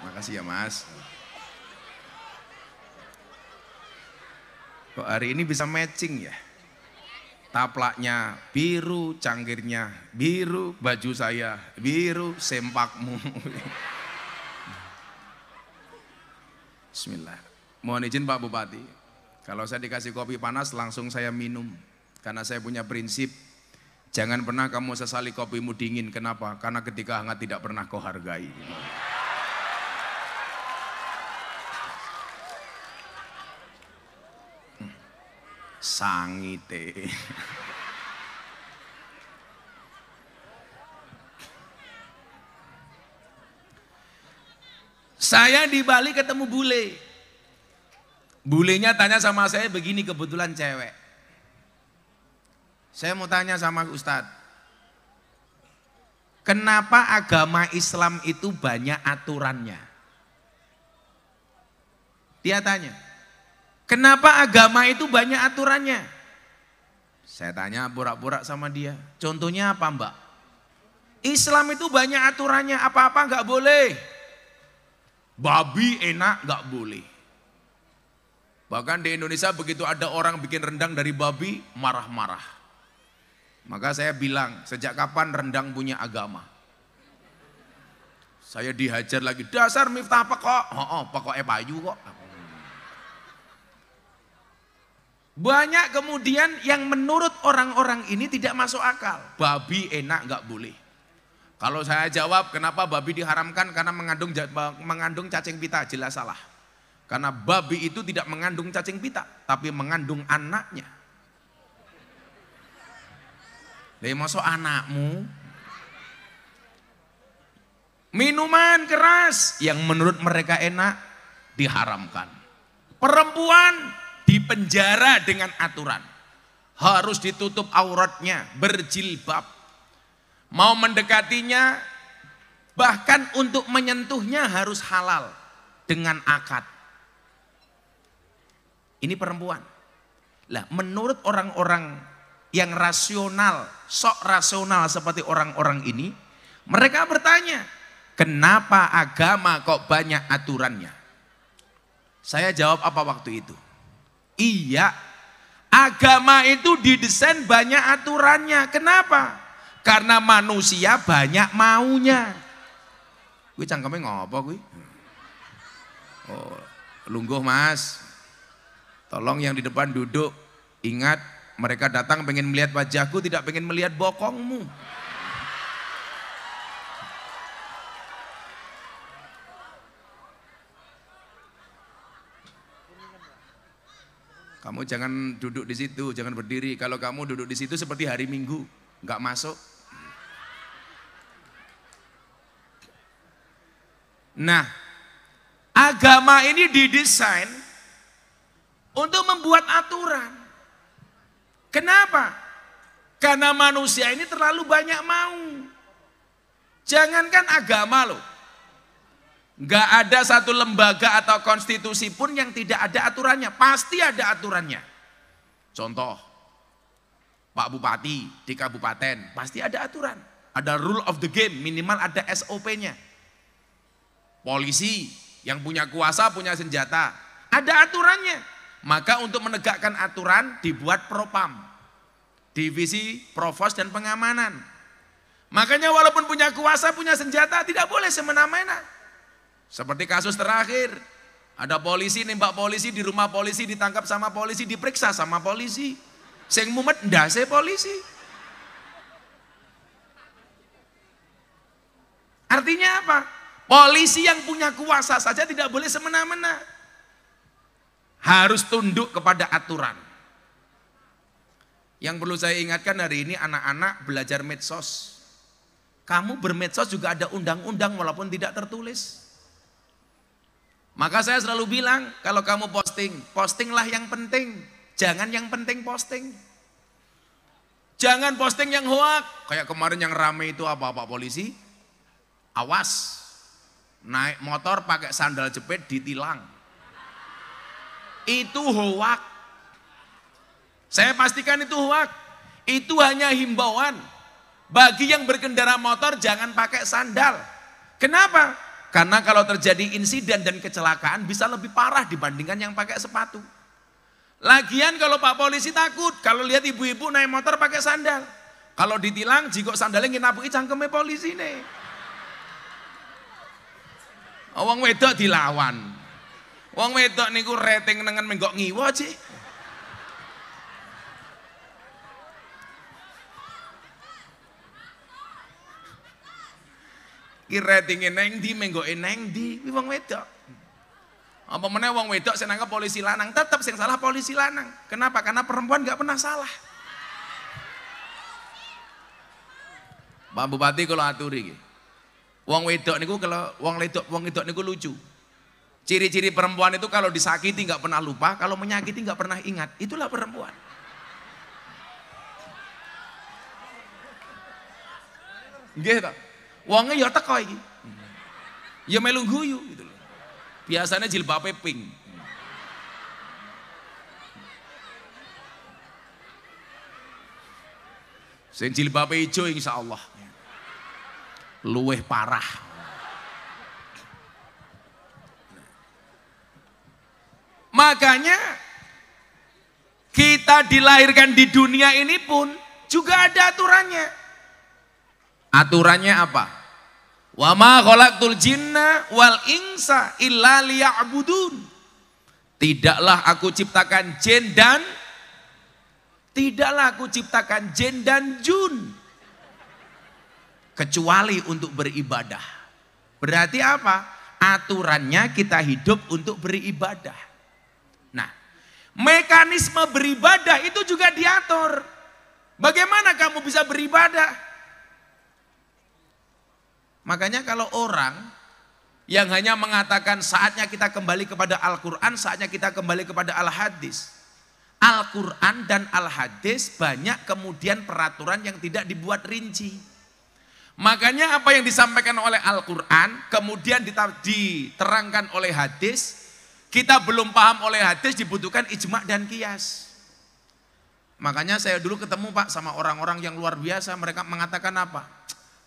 Makasih ya Mas. Kok hari ini bisa matching ya? Taplaknya biru, cangkirnya biru, baju saya biru, sempakmu. Bismillah. Mohon izin Pak Bupati, kalau saya dikasih kopi panas langsung saya minum. Karena saya punya prinsip, jangan pernah kamu sesali kopimu dingin. Kenapa? Karena ketika hangat tidak pernah kau hargai. Sangite. Saya di Bali ketemu bule. Bulenya tanya sama saya begini, kebetulan cewek. Saya mau tanya sama Ustadz, kenapa agama Islam itu banyak aturannya? Dia tanya, kenapa agama itu banyak aturannya? Saya tanya borak-borak sama dia, contohnya apa Mbak? Islam itu banyak aturannya, apa-apa nggak boleh. Babi enak nggak boleh. Bahkan di Indonesia begitu ada orang bikin rendang dari babi, marah-marah. Maka saya bilang, sejak kapan rendang punya agama? Saya dihajar lagi, dasar Miftah pekok. Pokoknya payu kok. Banyak kemudian yang menurut orang-orang ini tidak masuk akal. Babi enak nggak boleh. Kalau saya jawab kenapa babi diharamkan, karena mengandung cacing pita, jelas salah. Karena babi itu tidak mengandung cacing pita, tapi mengandung anaknya. Lah masuk anakmu. Minuman keras yang menurut mereka enak diharamkan. Perempuan dipenjara dengan aturan. Harus ditutup auratnya, berjilbab. Mau mendekatinya, bahkan untuk menyentuhnya harus halal dengan akad. Ini perempuan. Lah, menurut orang-orang yang rasional, sok rasional seperti orang-orang ini, mereka bertanya, kenapa agama kok banyak aturannya? Saya jawab apa waktu itu? Iya, agama itu didesain banyak aturannya. Kenapa? Karena manusia banyak maunya. Gue cangkemnya ngopo gue? Oh, lungguh Mas. Tolong yang di depan duduk. Ingat, mereka datang pengen melihat wajahku, tidak pengen melihat bokongmu. Kamu jangan duduk di situ, jangan berdiri. Kalau kamu duduk di situ seperti hari Minggu, nggak masuk. Nah, agama ini didesain untuk membuat aturan. Kenapa? Karena manusia ini terlalu banyak mau. Jangankan agama loh. Nggak ada satu lembaga atau konstitusi pun yang tidak ada aturannya. Pasti ada aturannya. Contoh, Pak Bupati di kabupaten, pasti ada aturan. Ada rule of the game, minimal ada SOP-nya. Polisi yang punya kuasa, punya senjata, ada aturannya. Maka untuk menegakkan aturan dibuat Propam, Divisi Provos dan Pengamanan. Makanya walaupun punya kuasa, punya senjata, tidak boleh semena-mena. Seperti kasus terakhir, ada polisi nembak polisi di rumah polisi, ditangkap sama polisi, diperiksa sama polisi. Sing mumet ndase polisi. Artinya apa? Polisi yang punya kuasa saja tidak boleh semena-mena. Harus tunduk kepada aturan. Yang perlu saya ingatkan hari ini, anak-anak belajar medsos. Kamu bermedsos juga ada undang-undang walaupun tidak tertulis. Maka saya selalu bilang, kalau kamu posting, postinglah yang penting. Jangan yang penting posting. Jangan posting yang hoak. Kayak kemarin yang rame itu apa Pak Polisi? Awas, naik motor pakai sandal jepit ditilang. Itu hoak. Saya pastikan itu hoak. Itu hanya himbauan. Bagi yang berkendara motor jangan pakai sandal. Kenapa? Karena kalau terjadi insiden dan kecelakaan bisa lebih parah dibandingkan yang pakai sepatu. Lagian kalau Pak Polisi takut kalau lihat ibu-ibu naik motor pakai sandal. Kalau ditilang jika sandalnya nginapuki cangkeme polisi nih. Wong wedok dilawan. Wong wedok niku rating nengen menggok ngiwa sih. Ki ratinge neng ndi menggoke neng ndi kuwi wong wedok. Apa meneh wong wedok sing nangkep polisi lanang, tetep sing salah polisi lanang. Kenapa? Karena perempuan enggak pernah salah. Pak Bupati kalau aturi iki. Wong wedok niku kalau wong wedok niku lucu. Ciri-ciri perempuan itu kalau disakiti enggak pernah lupa, kalau menyakiti enggak pernah ingat. Itulah perempuan. Nggih ta? Wonge ya teko iki. Ya melu guyu gitu loh. Biasanya jilbabe pink. Sing jilbabe ijo insyaallah. Luweh parah. Makanya kita dilahirkan di dunia ini pun juga ada aturannya. Aturannya apa? Wa ma khalaqtul jinna wal insa illa liya'budun. Tidaklah aku ciptakan jin dan jun kecuali untuk beribadah. Berarti apa? Aturannya kita hidup untuk beribadah. Nah, mekanisme beribadah itu juga diatur. Bagaimana kamu bisa beribadah? Makanya kalau orang yang hanya mengatakan saatnya kita kembali kepada Al-Quran, saatnya kita kembali kepada Al-Hadis. Al-Quran dan Al-Hadis banyak kemudian peraturan yang tidak dibuat rinci. Makanya apa yang disampaikan oleh Al-Quran kemudian diterangkan oleh hadis, kita belum paham oleh hadis dibutuhkan ijma' dan qiyas. Makanya saya dulu ketemu Pak sama orang-orang yang luar biasa, mereka mengatakan apa?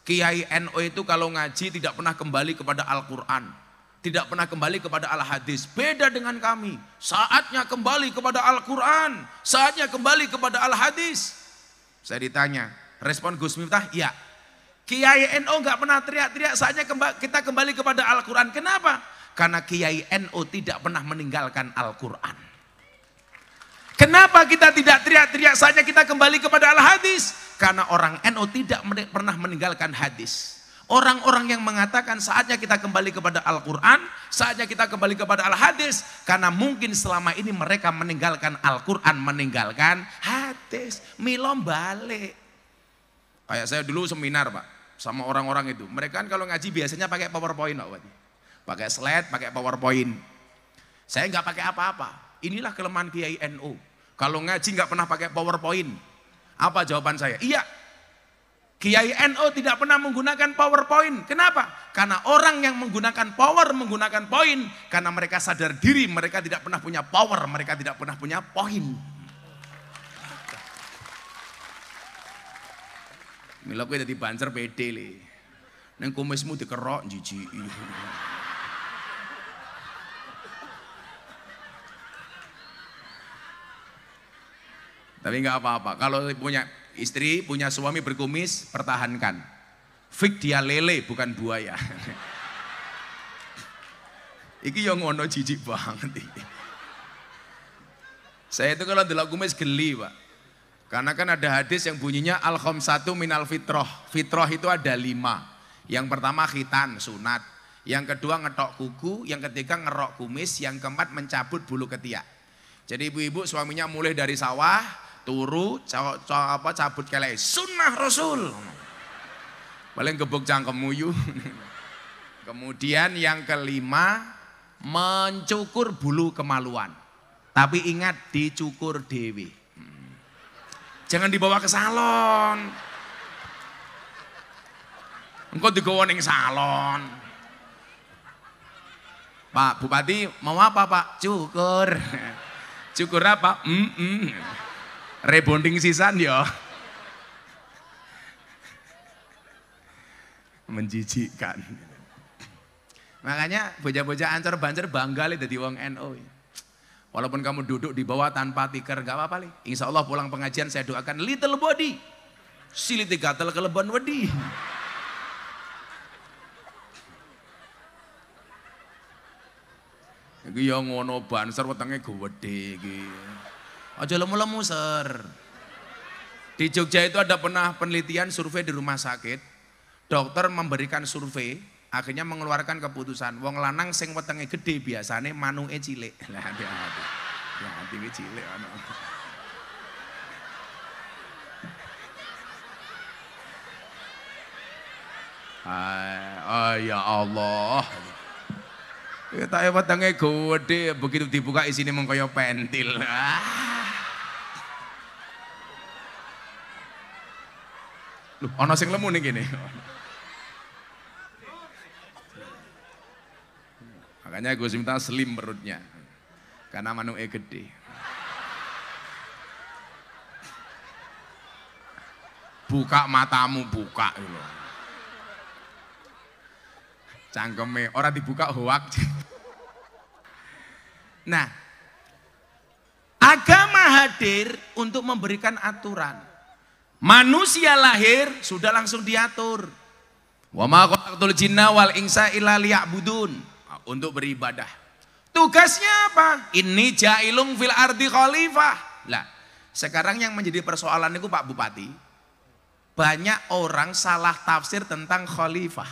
Kiai NU itu kalau ngaji tidak pernah kembali kepada Al-Quran, tidak pernah kembali kepada Al-Hadis. Beda dengan kami, saatnya kembali kepada Al-Quran, saatnya kembali kepada Al-Hadis. Saya ditanya, respon Gus Miftah, ya. Kiai NU nggak pernah teriak-teriak saatnya kita kembali kepada Al-Quran. Kenapa? Karena Kiai NU tidak pernah meninggalkan Al-Quran. Kenapa kita tidak teriak-teriak saatnya kita kembali kepada Al-Hadis? Karena orang NU tidak pernah meninggalkan hadis. Orang-orang yang mengatakan saatnya kita kembali kepada Al-Quran, saatnya kita kembali kepada Al-Hadis, karena mungkin selama ini mereka meninggalkan Al-Quran, meninggalkan hadis. Milom balik. Kayak saya dulu seminar Pak, sama orang-orang itu. Mereka kan kalau ngaji biasanya pakai PowerPoint, Pak. Pakai slide, pakai PowerPoint. Saya nggak pakai apa-apa. Inilah kelemahan Kiai NU. Kalau ngaji nggak pernah pakai PowerPoint. Apa jawaban saya? Iya, Kiai NU tidak pernah menggunakan PowerPoint. Kenapa? Karena orang yang menggunakan menggunakan poin. Karena mereka sadar diri, mereka tidak pernah punya power, mereka tidak pernah punya poin. Mila kowe dadi bancer pede le. Neng kumismu dikerok jijik. Tapi nggak apa-apa. Kalau punya istri, punya suami berkumis, pertahankan. Fik dia lele, bukan buaya. Iki yang ngono jijik banget. Saya itu kalau delok kumis geli Pak. Karena kan ada hadis yang bunyinya al-khamsatu minal fitroh. Fitroh itu ada 5. Yang pertama khitan, sunat. Yang kedua ngetok kuku, yang ketiga ngerok kumis, yang keempat mencabut bulu ketiak. Jadi ibu-ibu suaminya mulai dari sawah, turu, cabut kelai, sunnah Rasul. Paling gebuk cangkemmu yuk. Kemudian yang kelima, mencukur bulu kemaluan. Tapi ingat dicukur dewi. Jangan dibawa ke salon. Engkau digawa ning salon. Pak Bupati mau apa Pak? Cukur. Cukur apa? Rebonding sisan ya. Menjijikkan. Makanya bocah-bocah Ancor Banjar bangga li dadi wong NU. Walaupun kamu duduk di bawah tanpa tikar, gak apa-apa li. Insya Allah pulang pengajian saya doakan little body. Siliti gatel kelebon wedi. Iki ya ngono Banser wetenge gede iki. Aja lemu-lemu ser. Di Jogja itu ada pernah penelitian survei di rumah sakit. Dokter memberikan survei, akhirnya mengeluarkan keputusan. Wong lanang sing wetenge gede biasane manuke cilik. Lah hati-hati. Ya hati cilik ana. Ya Allah. Kita wetenge gede, begitu dibuka isine mung kaya pentil. Loh, ana sing lemu ning kene. Makanya Gus Miftah slim perutnya. Karena manuke gede. Buka matamu, buka gitu. Cangkeme ora dibuka hoak. Nah, agama hadir untuk memberikan aturan. Manusia lahir sudah langsung diatur. Wa ma khalaqtul jinna wal insa illa liya'budun. Untuk beribadah. Tugasnya apa? Inni ja'ilung fil ardi khalifah. Lah, sekarang yang menjadi persoalan itu Pak Bupati, banyak orang salah tafsir tentang khalifah.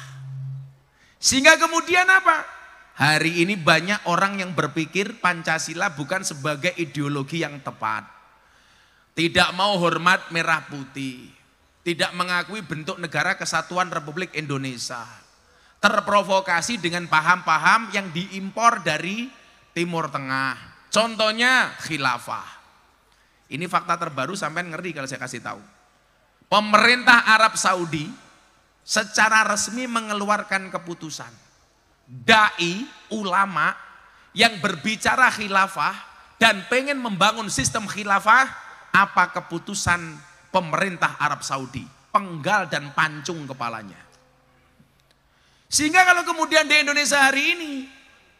Sehingga kemudian apa? Hari ini banyak orang yang berpikir Pancasila bukan sebagai ideologi yang tepat. Tidak mau hormat merah putih. Tidak mengakui bentuk negara kesatuan Republik Indonesia. Terprovokasi dengan paham-paham yang diimpor dari Timur Tengah. Contohnya khilafah. Ini fakta terbaru sampai ngeri kalau saya kasih tahu. Pemerintah Arab Saudi secara resmi mengeluarkan keputusan. Dai, ulama yang berbicara khilafah dan pengen membangun sistem khilafah, apa keputusan pemerintah Arab Saudi? Penggal dan pancung kepalanya. Sehingga kalau kemudian di Indonesia hari ini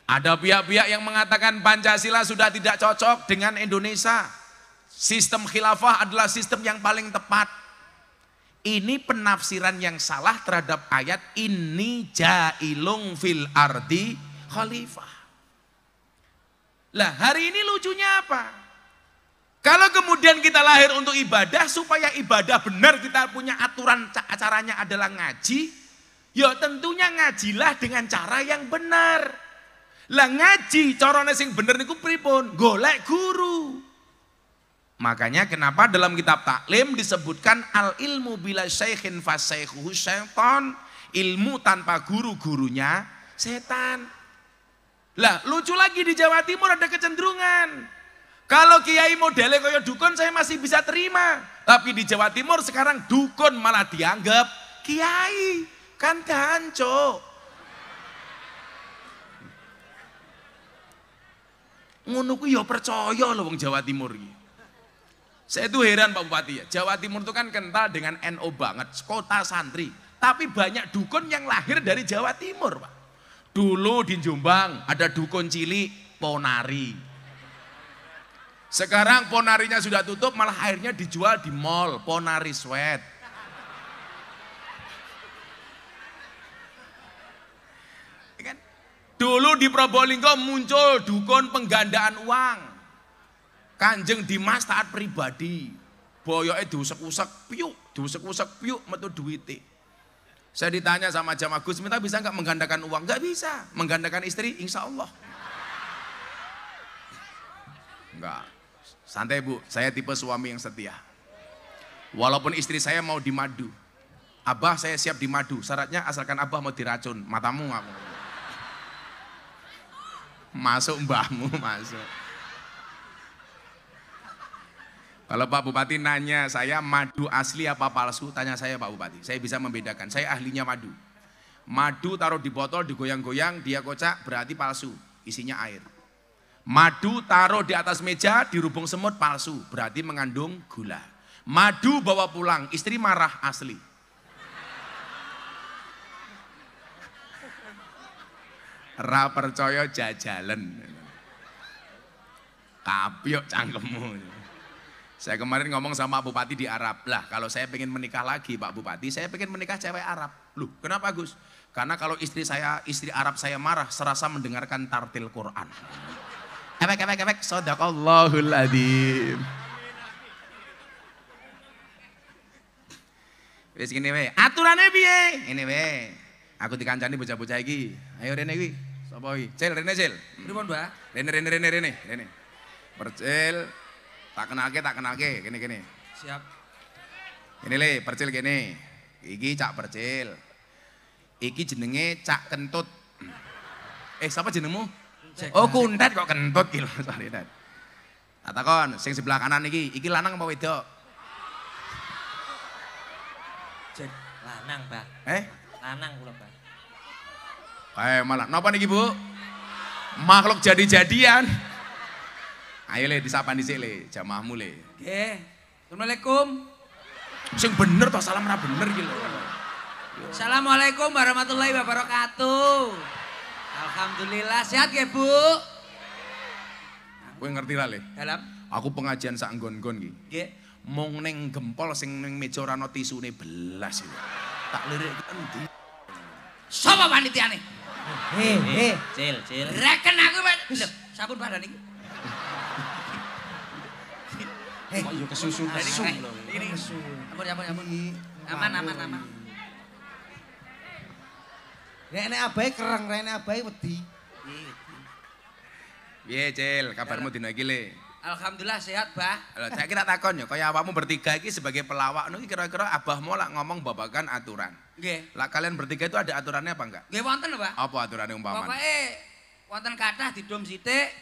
ada pihak-pihak yang mengatakan Pancasila sudah tidak cocok dengan Indonesia. Sistem khilafah adalah sistem yang paling tepat. Ini penafsiran yang salah terhadap ayat inni ja'ilung fil ardi khalifah. Lah hari ini lucunya apa? Kalau kemudian kita lahir untuk ibadah, supaya ibadah benar kita punya aturan caranya adalah ngaji, ya tentunya ngajilah dengan cara yang benar. Lah ngaji carane sing bener niku pripun? Golek guru. Makanya kenapa dalam kitab taklim disebutkan al ilmu bila syaikhin fasaikhuhu syaitan, ilmu tanpa guru-gurunya setan. Lah lucu lagi di Jawa Timur ada kecenderungan. Kalau kiai modelnya kaya dukun saya masih bisa terima. Tapi di Jawa Timur sekarang dukun malah dianggap kiai. Kan ganco. Ngono ku ya percaya loh wong Jawa Timur iki. Saya itu heran Pak Bupati ya, Jawa Timur itu kan kental dengan NU banget, kota santri. Tapi banyak dukun yang lahir dari Jawa Timur Pak. Dulu di Jombang ada dukun cilik Ponari. Sekarang Ponarinya sudah tutup, malah akhirnya dijual di mall, Ponari Sweat. Dulu di Probolinggo muncul dukun penggandaan uang. Kanjeng Dimas taat pribadi, boyoke diusek-usek piuk, metu duite. Saya ditanya sama jamaah, Gus Miftah bisa nggak menggandakan uang? Nggak bisa. Menggandakan istri, insya Allah. Enggak. Santai Bu, saya tipe suami yang setia. Walaupun istri saya mau dimadu, Abah saya siap dimadu. Syaratnya asalkan Abah mau diracun, matamu aku. Masuk mbahmu, masuk. Kalau Pak Bupati nanya saya madu asli apa palsu, tanya saya Pak Bupati. Saya bisa membedakan, saya ahlinya madu. Madu taruh di botol, digoyang-goyang, dia kocak, berarti palsu, isinya air. Madu taruh di atas meja, dirubung semut, palsu, berarti mengandung gula. Madu bawa pulang, istri marah, asli. Ra percaya jajalan. Kapyok cangkemmu. Saya kemarin ngomong sama Bupati di Arab. Lah kalau saya pengen menikah lagi Pak Bupati, saya pengen menikah cewek Arab. Loh kenapa Gus? Karena kalau istri Arab saya marah, serasa mendengarkan tartil Quran. Efek, sadaqallahul adzim. Wis gini we, aturane piye? Ini we. Aku dikancani bocah-bocah iki. Ayo rene iki. Sapa iki? Cil, rene Cil. Pripun, Mbah? Rene. Percil, tak kenalke, kene. Siap. Ini le, percil kene. Iki Cak Percil. Iki jenenge Cak Kentut. Siapa jenengmu? Oh Kuntet kok Kentut iki lho, sorry Dad. Tak takon, sing sebelah kanan iki lanang apa wedok? Cek lanang, Mbah. Lanang kula, Mbah. Malah napa niki Bu? Makhluk jadi-jadian. Ayo le disapa dhisik le, jamaahmu le. Nggih. Assalamualaikum. Sing bener toh salam ra bener iki lho. Assalamualaikum warahmatullahi wabarakatuh. Alhamdulillah sehat nggih, Bu? Kowe ngerti ra le? Dalam. Aku pengajian sak nggon-nggon iki. Nggih. Mung ning gempol sing ning meja ora ana tisune belas iki. Tak lirik endi? Sapa panitiane? Cil. Reken aku, Pak. Lho, sampun Pak niki. Kok yo kesusu nesu lho. Ini. Ampun. Aman. Nek abahe kereng, rene abahe wedi. Piye Cil, kabarmu dina iki le? Alhamdulillah sehat, Bah. Lha saya kira takon ya, kaya awakmu bertiga iki sebagai pelawak niki kira-kira abahmu lak ngomong babagan aturan. Nggih. Lah kalian bertiga itu ada aturannya apa enggak? Nggih wonten, Pak. Apa aturannya umpaman? Pokoke wonten kathah didum sithik.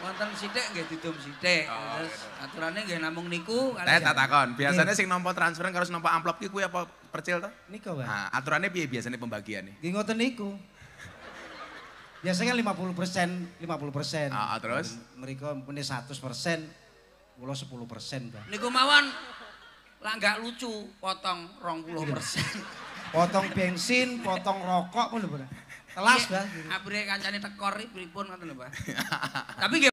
Wonten sithik nggih didum sithik. Terus aturane nggih namung niku. Tak takon, biasanya sing nampa transferan karo sing nampa amplop ki kuwi apa Percil to? Nika, Pak. Nah, aturannya piye biasanya pembagiannya? Nggih ngoten niku. Biasanya 50%. Terus? Mereka punya 100%, kula 10%, Pak. Niku mawon lah enggak lucu, potong 20%. Potong bensin, potong rokok pun lho, Pak. Telas, Pak. Abre kancane tekor iki pripun ngoten lho, Pak. Tapi nggih